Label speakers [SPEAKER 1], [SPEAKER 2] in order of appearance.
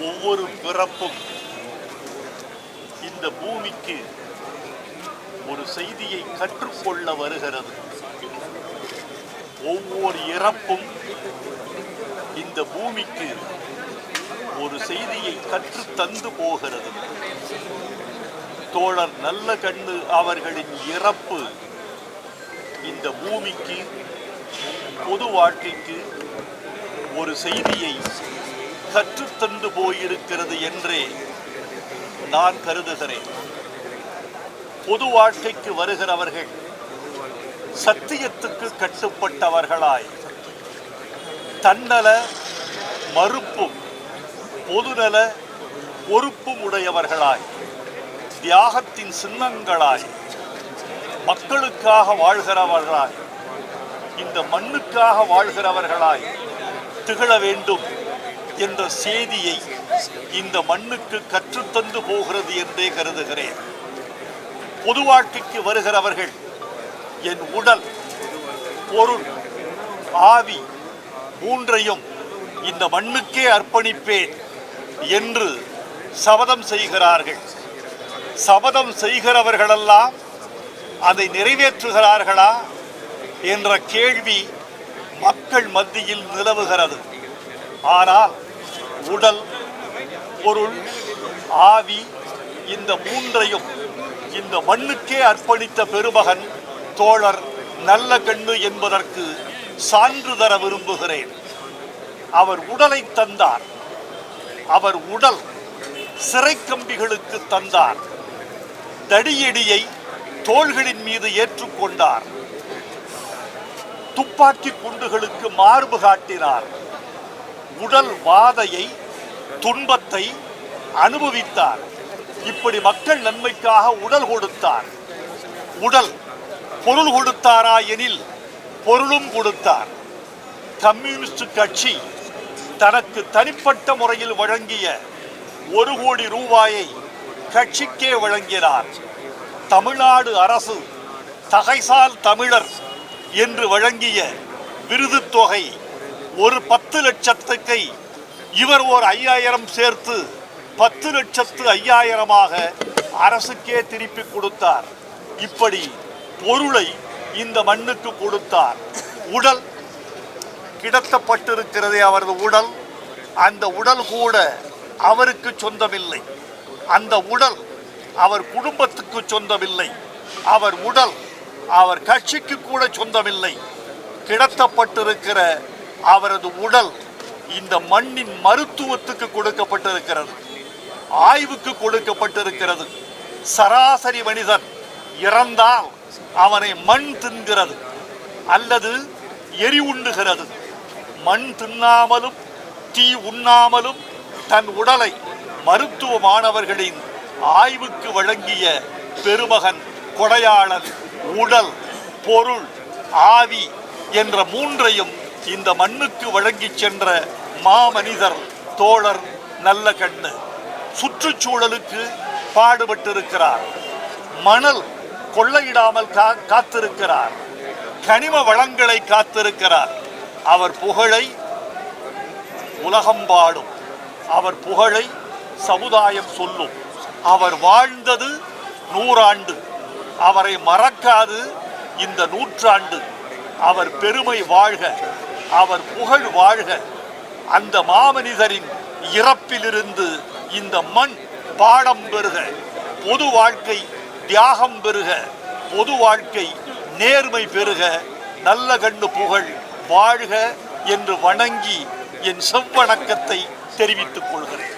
[SPEAKER 1] ஒவ்வொரு பிறப்பும் இந்த பூமிக்கு ஒரு செய்தியை கற்றுக்கொள்ள வருகிறது. ஒவ்வொரு இறப்பும் இந்த பூமிக்கு ஒரு செய்தியை கற்று தந்து போகிறது. தோழர் நல்லகண்ணு அவர்களின் இறப்பு இந்த பூமிக்கு, பொது வாழ்க்கைக்கு ஒரு செய்தியை கற்றுத்தந்து போயிருக்கிறது என்றே நான் கருதுகிறேன். பொது வாழ்க்கைக்கு வருகிறவர்கள் சத்தியத்துக்கு கட்டுப்பட்டவர்களாய், தன்னல மறுப்பும் பொதுநல பொறுப்பும் உடையவர்களாய், தியாகத்தின் சின்னங்களாய், மக்களுக்காக வாழ்கிறவர்களாய், இந்த மண்ணுக்காக வாழ்கிறவர்களாய் திகழ வேண்டும் என்ற செய்தியை இந்த மண்ணுக்கு கற்றுத்தந்து போகிறது என்றே கருதுகிறேன். பொது வாழ்க்கைக்கு வருகிறவர்கள் என் உடல், பொருள், ஆவி மூன்றையும் இந்த மண்ணுக்கே அர்ப்பணிப்பேன் என்று சபதம் செய்கிறார்கள். சபதம் செய்கிறவர்களெல்லாம் அதை நிறைவேற்றுகிறார்களா என்ற கேள்வி மக்கள் மத்தியில் நிலவுகிறது. ஆனால் உடல், பொருள், ஆவி இந்த மூன்றையும் இந்த மண்ணுக்கே அர்ப்பணித்த பெருமகன் தோழர் நல்லகண்ணு என்பதற்கு சான்று தர விரும்புகிறேன். அவர் உடலை தந்தார். அவர் உடல் சிறை கம்பிகளுக்கு தந்தார். தடியடியை தோள்களின் மீது ஏற்றுக்கொண்டார். துப்பாக்கி குண்டுகளுக்கு மார்பு காட்டினார். உடல் வாதையை, துன்பத்தை அனுபவித்தார். இப்படி மக்கள் நன்மைக்காக உடல் கொடுத்தார். உடல் பொருள் கொடுத்தாரா எனில் பொருளும் கொடுத்தார். கம்யூனிஸ்ட் கட்சி தனக்கு தனிப்பட்ட முறையில் வழங்கிய 1 கோடி ரூபாயை கட்சிக்கே வழங்கினார். தமிழ்நாடு அரசு தகைசால் தமிழர் என்று வழங்கிய விருது தொகை ஒரு 10 லட்சத்துக்கு இவர் ஒரு 5000 சேர்த்து 10,05,000 அரசுக்கே திருப்பி கொடுத்தார். இப்படி பொருளை இந்த மண்ணுக்கு கொடுத்தார். உடல் கிடத்தப்பட்டிருக்கிறதே அவரது உடல், அந்த உடல் கூட அவருக்கு சொந்தமில்லை. அந்த உடல் அவர் குடும்பத்துக்கு சொந்தமில்லை. அவர் உடல் அவர் கட்சிக்கு கூட சொந்தமில்லை. கிடத்தப்பட்டிருக்கிற அவரது உடல் இந்த மண்ணின் மருத்துவத்துக்கு கொடுக்கப்பட்டிருக்கிறது, ஆய்வுக்கு கொடுக்கப்பட்டிருக்கிறது. சராசரி மனிதன் இறந்தால் அவனை மண் தின்கிறது அல்லது எரி உண்ணுகிறது. மண் தின்னாமலும் தீ உண்ணாமலும் தன் உடலை மருத்துவ மாணவர்களின் ஆய்வுக்கு வழங்கிய பெருமகன் கொடையாளன் உடல், பொருள், ஆவி என்ற மூன்றையும் இந்த மண்ணுக்கு வழங்கி சென்ற மாமனிதர் தோழர் நல்லகண்ணு. சுற்றுச்சூழலுக்கு பாடுபட்டிருக்கிறார். மணல் கொள்ளையிடாமல் காத்திருக்கிறார். கனிம வளங்களை காத்திருக்கிறார். அவர் புகழை உலகம் பாடும். அவர் புகழை சமுதாயம் சொல்லும். அவர் வாழ்ந்தது 100 ஆண்டு. அவரை மறக்காது இந்த 100 ஆண்டு. அவர் பெருமை வாழ்க, அவர் புகழ் வாழ்க. அந்த மாமனிதரின் இறப்பிலிருந்து இந்த மண் பாடம் பெறுக. பொது வாழ்க்கை தியாகம் பெறுக. பொது வாழ்க்கை நேர்மை பெறுக. நல்லகண்ணு புகழ் வாழ்க என்று வணங்கி என் செவ்வணக்கத்தை தெரிவித்துக் கொள்கிறேன்.